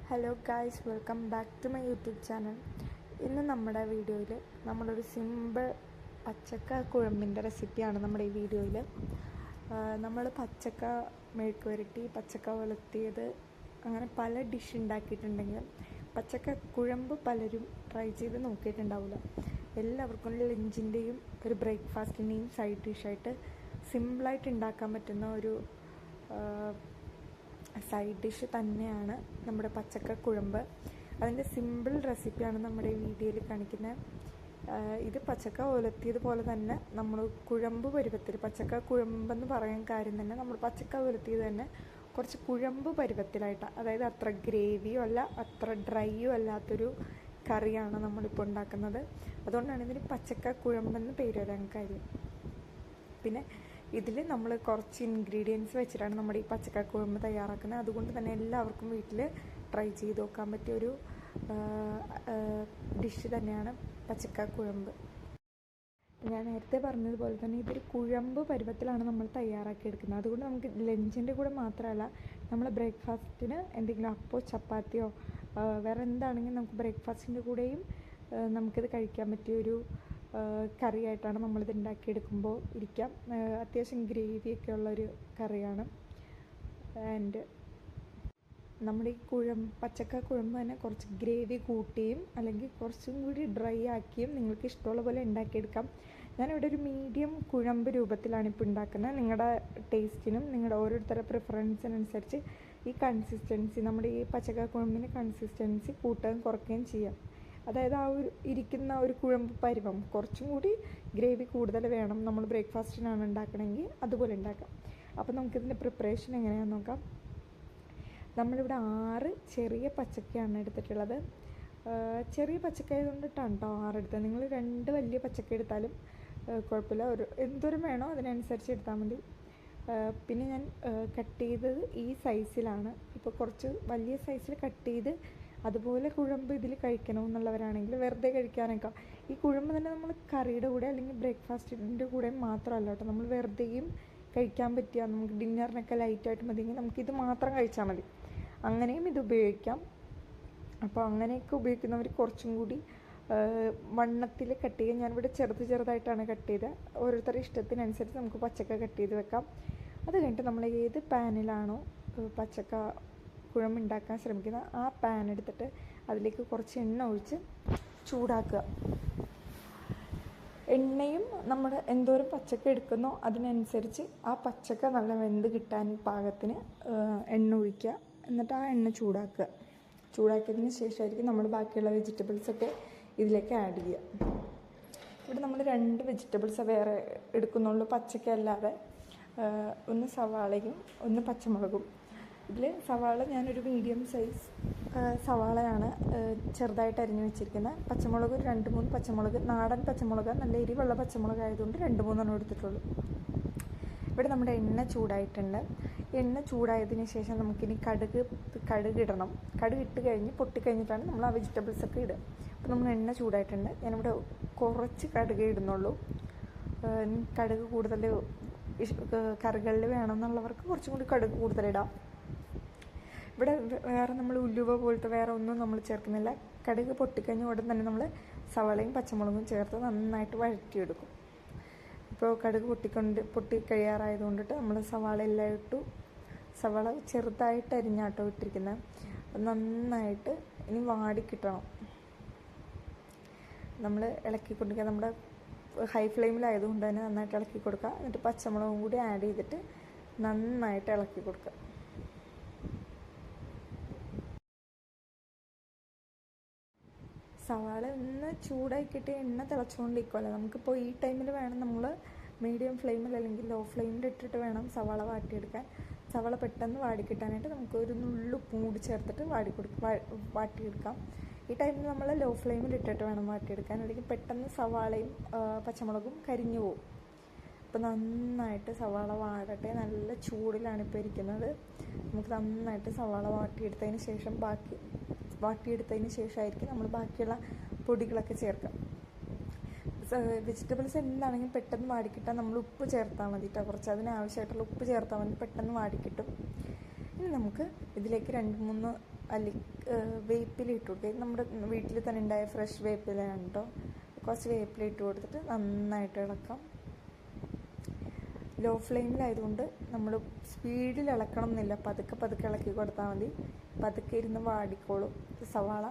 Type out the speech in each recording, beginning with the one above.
Hello guys, welcome back to my YouTube channel. ഇന്ന് നമ്മുടെ വീഡിയോയിൽ നമ്മളൊരു സിമ്പിൾ പച്ചക്ക കുഴമ്പിൻ്റെ റെസിപ്പിയാണ് നമ്മുടെ ഈ വീഡിയോയിൽ. നമ്മൾ പച്ചക്ക മെഴുക്ക് പുരട്ടി, പച്ചക്ക ഉലർത്തിയത്, അങ്ങനെ പല ഡിഷ് ഉണ്ടാക്കിയിട്ടുണ്ടെങ്കിലും പച്ചക്ക കുഴമ്പ് പലരും ട്രൈ ചെയ്ത് നോക്കിയിട്ടുണ്ടാവില്ല. എല്ലാവർക്കും ലഞ്ചിൻ്റെയും ഒരു ബ്രേക്ക്ഫാസ്റ്റിൻ്റെയും സൈഡ് ഡിഷായിട്ട് സിമ്പിളായിട്ട് ഉണ്ടാക്കാൻ പറ്റുന്ന ഒരു സൈഡ് ഡിഷ് തന്നെയാണ് നമ്മുടെ പച്ചക്ക കുഴമ്പ്. അതിൻ്റെ സിമ്പിൾ റെസിപ്പിയാണ് നമ്മുടെ ഈ വീഡിയോയിൽ കാണിക്കുന്നത്. ഇത് പച്ചക്ക ഉലർത്തിയതുപോലെ തന്നെ നമ്മൾ കുഴമ്പ് പരുവത്തിൽ, പച്ചക്ക കുഴമ്പെന്ന് പറയാൻ കാര്യം തന്നെ നമ്മൾ പച്ചക്ക ഉലർത്തിയത് തന്നെ കുറച്ച് കുഴമ്പ് പരുവത്തിലായിട്ടാണ്. അതായത് അത്ര ഗ്രേവിയോ അല്ല, അത്ര ഡ്രൈയോ അല്ലാത്തൊരു കറിയാണ് നമ്മളിപ്പോൾ ഉണ്ടാക്കുന്നത്. അതുകൊണ്ടാണ് ഇതിന് പച്ചക്ക കുഴമ്പെന്ന് പേര് വരാൻ കാര്യം. പിന്നെ ഇതിൽ നമ്മൾ കുറച്ച് ഇൻഗ്രീഡിയൻസ് വെച്ചിട്ടാണ് നമ്മുടെ ഈ പച്ചക്ക കുഴമ്പ് തയ്യാറാക്കുന്നത്. അതുകൊണ്ട് തന്നെ എല്ലാവർക്കും വീട്ടിൽ ട്രൈ ചെയ്ത് നോക്കാൻ പറ്റിയൊരു ഡിഷ് തന്നെയാണ് പച്ചക്ക കുഴമ്പ്. ഞാൻ നേരത്തെ പറഞ്ഞതുപോലെ തന്നെ ഇതൊരു കുഴമ്പ് പരുവത്തിലാണ് നമ്മൾ തയ്യാറാക്കിയെടുക്കുന്നത്. അതുകൊണ്ട് നമുക്ക് ലഞ്ചിൻ്റെ കൂടെ മാത്രമല്ല, നമ്മൾ ബ്രേക്ക്ഫാസ്റ്റിന് എന്തെങ്കിലും അപ്പോ ചപ്പാത്തിയോ വേറെ എന്താണെങ്കിലും നമുക്ക് ബ്രേക്ക്ഫാസ്റ്റിൻ്റെ കൂടെയും നമുക്കിത് കഴിക്കാൻ പറ്റിയൊരു കറിയായിട്ടാണ് നമ്മളിത് ഉണ്ടാക്കിയെടുക്കുമ്പോൾ ഇരിക്കാം. അത്യാവശ്യം ഗ്രേവിയൊക്കെ ഉള്ളൊരു കറിയാണ്. ആൻഡ് നമ്മുടെ ഈ പച്ചക്ക കുഴമ്പ് തന്നെ കുറച്ച് ഗ്രേവി കൂട്ടിയും അല്ലെങ്കിൽ കുറച്ചും കൂടി ഡ്രൈ ആക്കിയും നിങ്ങൾക്ക് ഇഷ്ടമുള്ള പോലെ ഉണ്ടാക്കിയെടുക്കാം. ഞാനിവിടെ ഒരു മീഡിയം കുഴമ്പ് രൂപത്തിലാണ് ഇപ്പോൾ ഉണ്ടാക്കുന്നത്. നിങ്ങളുടെ ടേസ്റ്റിനും നിങ്ങളുടെ ഓരോരുത്തരുടെ പ്രിഫറൻസിനനുസരിച്ച് ഈ കൺസിസ്റ്റൻസി, നമ്മുടെ ഈ പച്ചക്ക കുഴമ്പിൻ്റെ കൺസിസ്റ്റൻസി കൂട്ടുകയും കുറയ്ക്കുകയും ചെയ്യാം. അതായത് ആ ഒരു ഇരിക്കുന്ന ഒരു കുഴമ്പ് പരുവം, കുറച്ചും കൂടി ഗ്രേവി കൂടുതൽ വേണം, നമ്മൾ ബ്രേക്ക്ഫാസ്റ്റിനാണ് ഉണ്ടാക്കണമെങ്കിൽ അതുപോലെ ഉണ്ടാക്കാം. അപ്പോൾ നമുക്കിതിൻ്റെ പ്രിപ്പറേഷൻ എങ്ങനെയാണെന്ന് നോക്കാം. നമ്മളിവിടെ 6 ചെറിയ പച്ചക്കയാണ് എടുത്തിട്ടുള്ളത്. ചെറിയ പച്ചക്ക കൊണ്ടിട്ടാണ് കേട്ടോ 6 എടുത്തത്. നിങ്ങൾ 2 വലിയ പച്ചക്ക എടുത്താലും കുഴപ്പമില്ല. എന്തോരം വേണോ അതിനനുസരിച്ച് എടുത്താൽ മതി. പിന്നെ ഞാൻ കട്ട് ചെയ്തത് ഈ സൈസിലാണ്. ഇപ്പോൾ കുറച്ച് വലിയ സൈസിൽ കട്ട് ചെയ്ത് അതുപോലെ കുഴമ്പ് ഇതിൽ കഴിക്കണമെന്നുള്ളവരാണെങ്കിൽ വെറുതെ കഴിക്കാനൊക്കെ, ഈ കുഴമ്പ് തന്നെ നമ്മൾ കറിയുടെ കൂടെ അല്ലെങ്കിൽ ബ്രേക്ക്ഫാസ്റ്റിൻ്റെ കൂടെ മാത്രമല്ല കേട്ടോ, നമ്മൾ വെറുതെയും കഴിക്കാൻ പറ്റിയ, നമുക്ക് ഡിന്നറിനൊക്കെ ലൈറ്റായിട്ട് മതിയെങ്കിൽ നമുക്കിത് മാത്രം കഴിച്ചാൽ മതി. അങ്ങനെയും ഇത് ഉപയോഗിക്കാം. അപ്പോൾ അങ്ങനെയൊക്കെ ഉപയോഗിക്കുന്നവർ കുറച്ചും കൂടി വണ്ണത്തിൽ കട്ട് ചെയ്യുക. ഞാനിവിടെ ചെറുതായിട്ടാണ് കട്ട് ചെയ്തത്. ഓരോരുത്തരുടെ ഇഷ്ടത്തിനനുസരിച്ച് നമുക്ക് പച്ചക്ക കട്ട് ചെയ്ത് വെക്കാം. അത് കഴിഞ്ഞിട്ട് നമ്മൾ ഏത് പാനിലാണോ പച്ചക്ക കുഴമ്പ് ഉണ്ടാക്കാൻ ശ്രമിക്കുന്നത് ആ പാൻ എടുത്തിട്ട് അതിലേക്ക് കുറച്ച് എണ്ണ ഒഴിച്ച് ചൂടാക്കുക. എണ്ണയും നമ്മൾ എന്തോരം പച്ചക്ക എടുക്കുന്നോ അതിനനുസരിച്ച് ആ പച്ചക്ക നല്ല വെന്ത് കിട്ടാൻ പാകത്തിന് എണ്ണ ഒഴിക്കുക. എന്നിട്ട് ആ എണ്ണ ചൂടാക്കിയതിന് ശേഷമായിരിക്കും നമ്മൾ ബാക്കിയുള്ള വെജിറ്റബിൾസൊക്കെ ഇതിലേക്ക് ആഡ് ചെയ്യുക. ഇവിടെ നമ്മൾ 2 വെജിറ്റബിൾസ് വേറെ എടുക്കുന്നുള്ളൂ, പച്ചക്ക അല്ലാതെ. ഒന്ന് സവാളയും ഒന്ന് പച്ചമുളകും. ഇതിൽ സവാള ഞാനൊരു മീഡിയം സൈസ് സവാളയാണ് ചെറുതായിട്ട് അരിഞ്ഞ് വെച്ചിരിക്കുന്നത്. പച്ചമുളക് 2-3 പച്ചമുളക്, നാടൻ പച്ചമുളക്, നല്ല എരിവുള്ള പച്ചമുളക് ആയതുകൊണ്ട് 2-3 എടുത്തിട്ടുള്ളൂ. ഇവിടെ നമ്മുടെ എണ്ണ ചൂടായിട്ടുണ്ട്. എണ്ണ ചൂടായതിന് ശേഷം നമുക്കിനി കടുക് ഇടണം. കടുക് ഇട്ട് കഴിഞ്ഞ് പൊട്ടിക്കഴിഞ്ഞിട്ടാണ് നമ്മൾ ആ വെജിറ്റബിൾസൊക്കെ ഇടുക. അപ്പോൾ നമ്മൾ എണ്ണ ചൂടായിട്ടുണ്ട്. ഞാനിവിടെ കുറച്ച് കടുക് ഇടുന്നുള്ളൂ. കടുക് കൂടുതൽ കറികളിൽ വേണമെന്നുള്ളവർക്ക് കുറച്ചും കൂടി കടുക് കൂടുതലിടാം. ഇവിടെ വേറെ നമ്മൾ ഉലുവ പോലത്തെ വേറെ ഒന്നും നമ്മൾ ചേർക്കുന്നില്ല. കടുക് പൊട്ടിക്കഴിഞ്ഞ ഉടൻ തന്നെ നമ്മൾ സവാളയും പച്ചമുളകും ചേർത്ത് നന്നായിട്ട് വഴറ്റിയെടുക്കും. ഇപ്പോൾ കടുക് പൊട്ടി കഴിയാറായത് കൊണ്ടിട്ട് നമ്മൾ സവാള എല്ലാം ഇട്ടു. സവാള ചെറുതായിട്ട് അരിഞ്ഞാട്ടോ ഇട്ടിരിക്കുന്നത്. നന്നായിട്ട് ഇനി വാടിക്കിട്ടണം. നമ്മൾ ഇളക്കിക്കൊണ്ടിരിക്കുക. നമ്മുടെ ഹൈ ഫ്ലെയിമിലായതുകൊണ്ട് തന്നെ നന്നായിട്ട് ഇളക്കി കൊടുക്കുക. എന്നിട്ട് പച്ചമുളകും കൂടി ആഡ് ചെയ്തിട്ട് നന്നായിട്ട് ഇളക്കി കൊടുക്കുക. സവാള ഒന്ന് ചൂടായി കിട്ടി എണ്ണ തിളച്ചുകൊണ്ടിരിക്കുമല്ലോ. നമുക്കിപ്പോൾ ഈ ടൈമിൽ വേണം നമ്മൾ മീഡിയം ഫ്ലെയിമിൽ അല്ലെങ്കിൽ ലോ ഫ്ലെയിമിൽ ഇട്ടിട്ട് വേണം സവാള വാട്ടിയെടുക്കാൻ. സവാള പെട്ടെന്ന് വാടിക്കിട്ടാനായിട്ട് നമുക്ക് ഒരു നുള്ളുപ്പും കൂടി ചേർത്തിട്ട് വാട്ടിയെടുക്കാം. ഈ ടൈമിൽ നമ്മൾ ലോ ഫ്ലെയിമിൽ ഇട്ടിട്ട് വേണം വാട്ടിയെടുക്കാൻ, അല്ലെങ്കിൽ പെട്ടെന്ന് സവാളയും പച്ചമുളകും കരിഞ്ഞു പോകും. അപ്പോൾ നന്നായിട്ട് സവാള വാടട്ടെ. നല്ല ചൂടിലാണ് ഇപ്പോൾ ഇരിക്കുന്നത്. നമുക്ക് നന്നായിട്ട് സവാള വാട്ടിയെടുത്തതിന് ശേഷമായിരിക്കും നമ്മൾ ബാക്കിയുള്ള പൊടികളൊക്കെ ചേർക്കുക. വെജിറ്റബിൾസ് എന്താണെങ്കിലും പെട്ടെന്ന് വാടിക്കിട്ടാൻ നമ്മൾ ഉപ്പ് ചേർത്താൽ മതി കേട്ടോ. കുറച്ച് അതിനാവശ്യമായിട്ടുള്ള ഉപ്പ് ചേർത്താൽ മതി, പെട്ടെന്ന് വാടിക്കിട്ടും. ഇനി നമുക്ക് ഇതിലേക്ക് 2-3 അല്ലെങ്കിൽ വേപ്പില ഇട്ട് കൊടുക്കുക. നമ്മുടെ വീട്ടിൽ തന്നെ ഉണ്ടായ ഫ്രഷ് വേപ്പിലയാണ് കേട്ടോ. കുറച്ച് വേപ്പില ഇട്ട് കൊടുത്തിട്ട് നന്നായിട്ട് ഇളക്കാം. ലോ ഫ്ലെയിമിലായതുകൊണ്ട് നമ്മൾ സ്പീഡിൽ ഇളക്കണം എന്നില്ല, പതുക്കെ പതുക്കെ ഇളക്കി കൊടുത്താൽ മതി. പതുക്കെ ഇരുന്ന് വാടിക്കോളും. സവാള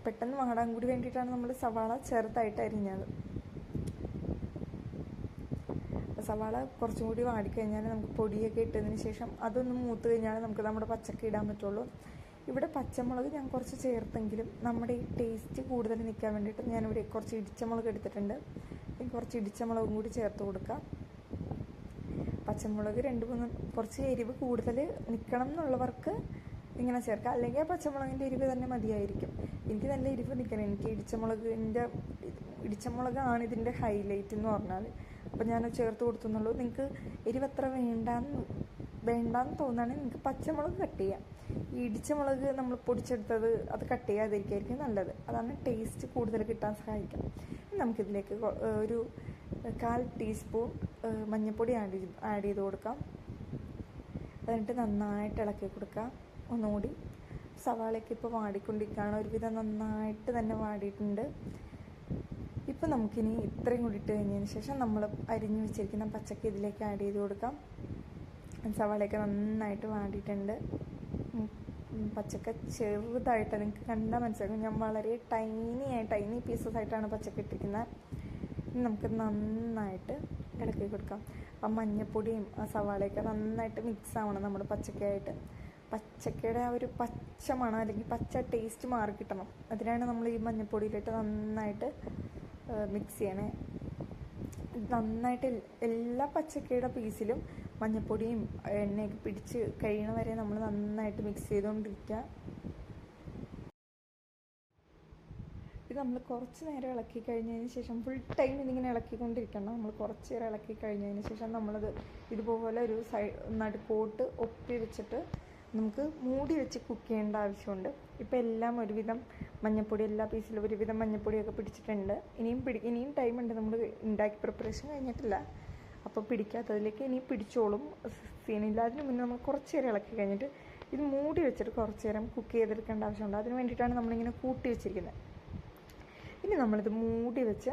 പെട്ടെന്ന് വാടാൻ കൂടി വേണ്ടിയിട്ടാണ് നമ്മൾ സവാള ചെറുതായിട്ട് അരിഞ്ഞത്. സവാള കുറച്ചും കൂടി വാടിക്കഴിഞ്ഞാൽ നമുക്ക് പൊടിയൊക്കെ ഇട്ടതിന് ശേഷം അതൊന്ന് മൂത്ത് കഴിഞ്ഞാൽ നമുക്ക് നമ്മുടെ പച്ചക്ക ഇടാൻ പറ്റുള്ളൂ. ഇവിടെ പച്ചമുളക് ഞാൻ കുറച്ച് ചേർത്തെങ്കിലും നമ്മുടെ ഈ ടേസ്റ്റ് കൂടുതൽ നിൽക്കാൻ വേണ്ടിയിട്ട് ഞാനിവിടെ കുറച്ച് ഇടിച്ചമുളക് എടുത്തിട്ടുണ്ട്. കുറച്ച് ഇടിച്ചമുളകും കൂടി ചേർത്ത് കൊടുക്കാം. പച്ചമുളക് 2-3 കുറച്ച് എരിവ് കൂടുതൽ നിൽക്കണം എന്നുള്ളവർക്ക് ഇങ്ങനെ ചേർക്കാം, അല്ലെങ്കിൽ ആ പച്ചമുളകിൻ്റെ എരിവ് തന്നെ മതിയായിരിക്കും. എനിക്ക് നല്ല എരിവ് നിൽക്കണം. എനിക്ക് ഇടിച്ചമുളകാണ് ഇതിൻ്റെ ഹൈലൈറ്റ് എന്ന് പറഞ്ഞാൽ. അപ്പോൾ ഞാൻ ചേർത്ത് കൊടുത്തുന്നുള്ളൂ. നിങ്ങൾക്ക് എരിവ് അത്ര വേണ്ടാന്ന് തോന്നുകയാണെങ്കിൽ നിങ്ങൾക്ക് പച്ചമുളക് കട്ട് ചെയ്യാം. ഈ ഇടിച്ചമുളക് നമ്മൾ പൊടിച്ചെടുത്തത് അത് കട്ട് ചെയ്യാതിരിക്കുകയായിരിക്കും നല്ലത്. അതാണ് ടേസ്റ്റ് കൂടുതൽ കിട്ടാൻ സഹായിക്കാം. നമുക്കിതിലേക്ക് ഒരു 1/4 ടീസ്പൂൺ മഞ്ഞൾപ്പൊടി ആഡ് ചെയ്ത് കൊടുക്കാം. എന്നിട്ട് നന്നായിട്ട് ഇളക്കി കൊടുക്കാം. ഒന്നുകൂടി സവാളയ്ക്ക് ഇപ്പോൾ വാടിക്കൊണ്ടിരിക്കുകയാണ്. ഒരുവിധം നന്നായിട്ട് തന്നെ വാടിയിട്ടുണ്ട്. ഇപ്പോൾ നമുക്കിനി ഇത്രയും കൂടി ഇട്ട് കഴിഞ്ഞതിന് ശേഷം നമ്മൾ അരിഞ്ഞു വെച്ചിരിക്കുന്ന പച്ചക്ക ഇതിലേക്ക് ആഡ് ചെയ്ത് കൊടുക്കാം. സവാളയൊക്കെ നന്നായിട്ട് വാടിയിട്ടുണ്ട്. പച്ചക്ക ചെറുതായിട്ട് നിങ്ങൾക്ക് കണ്ടാൽ മനസ്സിലാക്കും. ഞാൻ വളരെ ടൈനി പീസസ് ആയിട്ടാണ് പച്ചക്ക ഇട്ടിരിക്കുന്നത്. ഇനി നമുക്ക് നന്നായിട്ട് ഇളക്കി കൊടുക്കാം. ആ മഞ്ഞൾപ്പൊടിയും ആ സവാളയൊക്കെ നന്നായിട്ട് മിക്സ് ആവണം നമ്മുടെ പച്ചക്കയായിട്ട്. പച്ചക്കയുടെ ആ ഒരു പച്ച മണം അല്ലെങ്കിൽ പച്ച ടേസ്റ്റ് മാറി കിട്ടണം. അതിനാണ് നമ്മൾ ഈ മഞ്ഞൾപ്പൊടിയിലിട്ട് നന്നായിട്ട് മിക്സ് ചെയ്യണേ. നന്നായിട്ട് എല്ലാ പച്ചക്കയുടെ പീസിലും മഞ്ഞൾപ്പൊടിയും എണ്ണയൊക്കെ പിടിച്ച് കഴിയണ വരെ നമ്മൾ നന്നായിട്ട് മിക്സ് ചെയ്തുകൊണ്ടിരിക്കുക. ഇത് നമ്മൾ കുറച്ച് നേരം ഇളക്കി കഴിഞ്ഞതിന് ശേഷം ഫുൾ ടൈം ഇതിങ്ങനെ ഇളക്കിക്കൊണ്ടിരിക്കണം. നമ്മൾ കുറച്ച് നേരം ഇളക്കി കഴിഞ്ഞതിന് ശേഷം നമ്മളത് ഇതുപോലെ ഒരു നടുക്കോട്ട് ഒപ്പി വെച്ചിട്ട് നമുക്ക് മൂടി വെച്ച് കുക്ക് ചെയ്യേണ്ട ആവശ്യമുണ്ട്. ഇപ്പോൾ എല്ലാം ഒരുവിധം മഞ്ഞൾപ്പൊടി എല്ലാ പീസിലും ഒരുവിധം മഞ്ഞൾപ്പൊടിയൊക്കെ പിടിച്ചിട്ടുണ്ട്. ഇനിയും ടൈമുണ്ട്. നമ്മൾ ഉണ്ടാക്കി പ്രിപ്പറേഷൻ കഴിഞ്ഞിട്ടില്ല. അപ്പോൾ പിടിക്കാത്തതിലേക്ക് ഇനി പിടിച്ചോളും, സീനില്ല. അതിന് മുന്നേ നമ്മൾ കുറച്ച് നേരം ഇളക്കി കഴിഞ്ഞിട്ട് ഇത് മൂടി വെച്ചിട്ട് കുറച്ച് നേരം കുക്ക് ചെയ്തെടുക്കേണ്ട ആവശ്യമുണ്ട്. അതിന് വേണ്ടിയിട്ടാണ് നമ്മളിങ്ങനെ കൂട്ടി വെച്ചിരിക്കുന്നത്. ഇനി നമ്മളിത് മൂടി വെച്ച്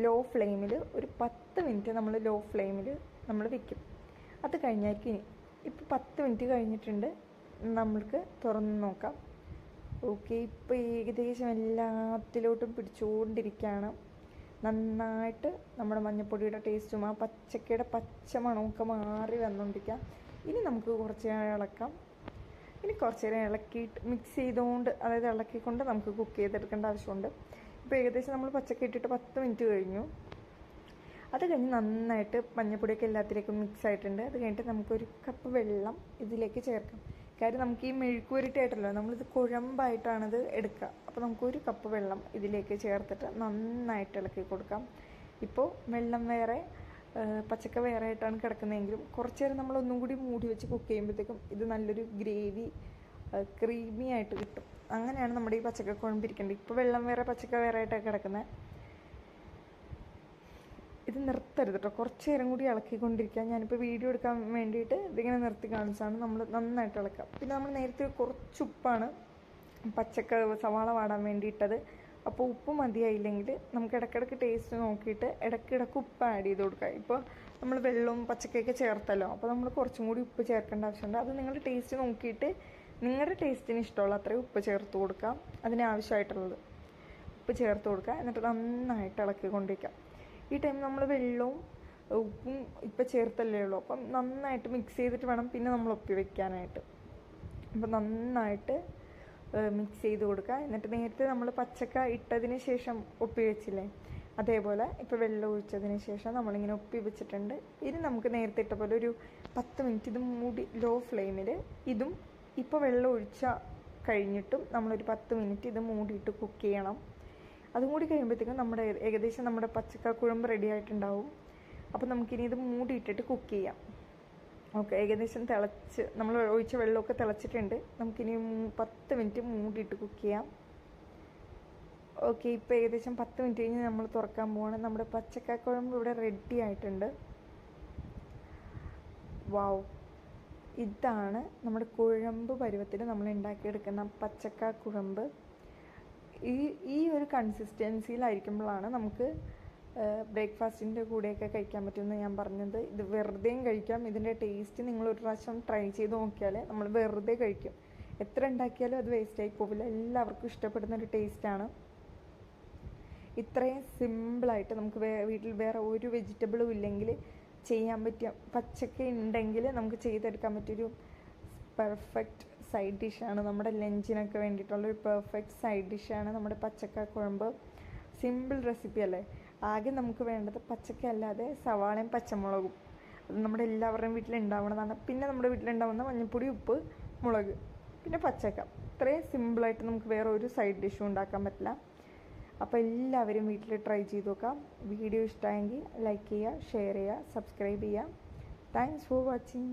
ലോ ഫ്ലെയിമിൽ ഒരു 10 മിനിറ്റ് നമ്മൾ ലോ ഫ്ലെയിമിൽ നമ്മൾ വെക്കും. അത് കഴിഞ്ഞായിരിക്കും ഇനി ഇപ്പോൾ 10 മിനിറ്റ് കഴിഞ്ഞിട്ടുണ്ട്. നമ്മൾക്ക് തുറന്ന് നോക്കാം. ഓക്കെ, ഇപ്പോൾ ഏകദേശം എല്ലാത്തിലോട്ടും പിടിച്ചുകൊണ്ടിരിക്കുകയാണ്. നന്നായിട്ട് നമ്മുടെ മഞ്ഞൾപ്പൊടിയുടെ ടേസ്റ്റും ആ പച്ചക്കയുടെ പച്ച മണമൊക്കെ മാറി വന്നുകൊണ്ടിരിക്കുക. ഇനി നമുക്ക് കുറച്ച് നേരം ഇളക്കാം. ഇനി കുറച്ച് നേരം ഇളക്കിയിട്ട് മിക്സ് ചെയ്തുകൊണ്ട്, അതായത് ഇളക്കിക്കൊണ്ട് നമുക്ക് കുക്ക് ചെയ്തെടുക്കേണ്ട ആവശ്യമുണ്ട്. ഇപ്പോൾ ഏകദേശം നമ്മൾ പച്ചക്ക ഇട്ടിട്ട് 10 മിനിറ്റ് കഴിഞ്ഞു. അത് കഴിഞ്ഞ് നന്നായിട്ട് മഞ്ഞൾപ്പൊടിയൊക്കെ എല്ലാത്തിലേക്കും മിക്സ് ആയിട്ടുണ്ട്. അത് കഴിഞ്ഞിട്ട് നമുക്കൊരു കപ്പ് വെള്ളം ഇതിലേക്ക് ചേർക്കാം. കാര്യം നമുക്ക് ഈ മെഴുക്കുവരട്ടിയായിട്ടല്ലോ നമ്മളിത് കുഴമ്പായിട്ടാണിത് എടുക്കുക. അപ്പോൾ നമുക്കൊരു കപ്പ് വെള്ളം ഇതിലേക്ക് ചേർത്തിട്ട് നന്നായിട്ട് ഇളക്കി കൊടുക്കാം. ഇപ്പോൾ വെള്ളം വേറെ പച്ചക്ക വേറെ ആയിട്ടാണ് കിടക്കുന്നതെങ്കിലും കുറച്ച് നേരം നമ്മളൊന്നും കൂടി മൂടി വെച്ച് കുക്ക് ചെയ്യുമ്പോഴത്തേക്കും ഇത് നല്ലൊരു ഗ്രേവി ക്രീമി ആയിട്ട് കിട്ടും. അങ്ങനെയാണ് നമ്മുടെ ഈ പച്ചക്ക കുഴമ്പിരിക്കേണ്ടത്. ഇപ്പോൾ വെള്ളം വേറെ പച്ചക്ക വേറെ ആയിട്ടാണ് കിടക്കുന്നത്. ഇത് നിർത്തരുത് കേട്ടോ, കുറച്ച് നേരം കൂടി ഇളക്കിക്കൊണ്ടിരിക്കുക. ഞാനിപ്പോൾ വീഡിയോ എടുക്കാൻ വേണ്ടിയിട്ട് ഇതിങ്ങനെ നിർത്തി കാണിച്ചാണ്. നമ്മൾ നന്നായിട്ട് ഇളക്കാം. പിന്നെ നമ്മൾ നേരത്തെ കുറച്ച് ഉപ്പാണ് പച്ചക്ക സവാള വാടാൻ വേണ്ടിയിട്ടത്. അപ്പോൾ ഉപ്പ് മതിയായില്ലെങ്കിൽ നമുക്ക് ഇടയ്ക്കിടയ്ക്ക് ടേസ്റ്റ് നോക്കിയിട്ട് ഇടയ്ക്കിടയ്ക്ക് ഉപ്പ് ആഡ് ചെയ്ത് കൊടുക്കുക. ഇപ്പോൾ നമ്മൾ വെള്ളവും പച്ചക്കയൊക്കെ ചേർത്തല്ലോ, അപ്പോൾ നമ്മൾ കുറച്ചും കൂടി ഉപ്പ് ചേർക്കേണ്ട ആവശ്യമുണ്ട്. അത് നിങ്ങളുടെ ടേസ്റ്റ് നോക്കിയിട്ട് നിങ്ങളുടെ ടേസ്റ്റിന് ഇഷ്ടമുള്ള അത്രയും ഉപ്പ് ചേർത്ത് കൊടുക്കാം. അതിനാവശ്യമായിട്ടുള്ളത് ഉപ്പ് ചേർത്ത് കൊടുക്കുക. എന്നിട്ട് നന്നായിട്ട് ഇളക്കിക്കൊണ്ടിരിക്കാം. ഈ ടൈം നമ്മൾ വെള്ളവും ഉപ്പും ഇപ്പം ചേർത്തല്ലേ ഉള്ളൂ. അപ്പം നന്നായിട്ട് മിക്സ് ചെയ്തിട്ട് വേണം പിന്നെ നമ്മൾ ഒപ്പി വെക്കാനായിട്ട്. അപ്പം നന്നായിട്ട് മിക്സ് ചെയ്ത് കൊടുക്കുക. എന്നിട്ട് നേരത്തെ നമ്മൾ പച്ചക്ക ഇട്ടതിന് ശേഷം ഒപ്പി വെച്ചില്ലേ, അതേപോലെ ഇപ്പോൾ വെള്ളം ഒഴിച്ചതിന് ശേഷം നമ്മളിങ്ങനെ ഒപ്പി വെച്ചിട്ടുണ്ട്. ഇനി നമുക്ക് നേരത്തെ ഇട്ട പോലെ ഒരു 10 മിനിറ്റ് ഇത് മൂടി ലോ ഫ്ലെയിമിൽ ഇതും ഇപ്പോൾ വെള്ളം ഒഴിച്ചാൽ കഴിഞ്ഞിട്ടും നമ്മളൊരു 10 മിനിറ്റ് ഇത് മൂടിയിട്ട് കുക്ക് ചെയ്യണം. അതും കൂടി കഴിയുമ്പോഴത്തേക്കും നമ്മുടെ ഏകദേശം നമ്മുടെ പച്ചക്ക കുഴമ്പ് റെഡി ആയിട്ടുണ്ടാവും. അപ്പോൾ നമുക്കിനി ഇത് മൂടിയിട്ടിട്ട് കുക്ക് ചെയ്യാം. ഓക്കെ, ഏകദേശം തിളച്ച് നമ്മൾ ഒഴിച്ച വെള്ളമൊക്കെ തിളച്ചിട്ടുണ്ട്. നമുക്കിനി 10 മിനിറ്റ് മൂടിയിട്ട് കുക്ക് ചെയ്യാം. ഓക്കെ, ഇപ്പോൾ ഏകദേശം 10 മിനിറ്റ് കഴിഞ്ഞ് നമ്മൾ തുറക്കാൻ പോവാണ്. നമ്മുടെ പച്ചക്ക കുഴമ്പ് ഇവിടെ റെഡി ആയിട്ടുണ്ട്. വാവ്, ഇതാണ് നമ്മുടെ കുഴമ്പ് പരുവത്തിൽ നമ്മൾ ഉണ്ടാക്കിയെടുക്കുന്ന പച്ചക്ക കുഴമ്പ്. ഈ ഒരു കൺസിസ്റ്റൻസിയിലായിരിക്കുമ്പോഴാണ് നമുക്ക് ബ്രേക്ക്ഫാസ്റ്റിൻ്റെ കൂടെയൊക്കെ കഴിക്കാൻ പറ്റുമെന്ന് ഞാൻ പറഞ്ഞത്. ഇത് വെറുതെയും കഴിക്കാം. ഇതിൻ്റെ ടേസ്റ്റ് നിങ്ങളൊരു പ്രാവശ്യം ട്രൈ ചെയ്ത് നോക്കിയാൽ നമ്മൾ വെറുതെ കഴിക്കും. എത്ര ഉണ്ടാക്കിയാലും അത് വേസ്റ്റായി പോവില്ല. എല്ലാവർക്കും ഇഷ്ടപ്പെടുന്നൊരു ടേസ്റ്റാണ്. ഇത്രയും സിമ്പിളായിട്ട് നമുക്ക് വീട്ടിൽ വേറെ ഒരു വെജിറ്റബിളും ഇല്ലെങ്കിൽ ചെയ്യാൻ പറ്റിയ, പച്ചക്ക ഉണ്ടെങ്കിൽ നമുക്ക് ചെയ്തെടുക്കാൻ പറ്റിയൊരു പെർഫെക്റ്റ് സൈഡ് ഡിഷാണ്. നമ്മുടെ ലഞ്ചിനൊക്കെ വേണ്ടിയിട്ടുള്ളൊരു പെർഫെക്റ്റ് സൈഡ് ഡിഷാണ് നമ്മുടെ പച്ചക്ക കുഴമ്പ്. സിമ്പിൾ റെസിപ്പി അല്ലേ. ആകെ നമുക്ക് വേണ്ടത് പച്ചക്ക അല്ലാതെ സവാളയും പച്ചമുളകും. അത് നമ്മുടെ എല്ലാവരുടെയും വീട്ടിലുണ്ടാവുന്നതാണ്. പിന്നെ നമ്മുടെ വീട്ടിലുണ്ടാവുന്ന മഞ്ഞൾപ്പൊടി, ഉപ്പ്, മുളക്, പിന്നെ പച്ചക്ക. ഇത്രയും സിമ്പിളായിട്ട് നമുക്ക് വേറെ ഒരു സൈഡ് ഡിഷും ഉണ്ടാക്കാൻ പറ്റില്ല. അപ്പോൾ എല്ലാവരും വീട്ടിൽ ട്രൈ ചെയ്ത് നോക്കാം. വീഡിയോ ഇഷ്ടമായെങ്കിൽ ലൈക്ക് ചെയ്യുക, ഷെയർ ചെയ്യുക, സബ്സ്ക്രൈബ് ചെയ്യുക. Thanks for watching.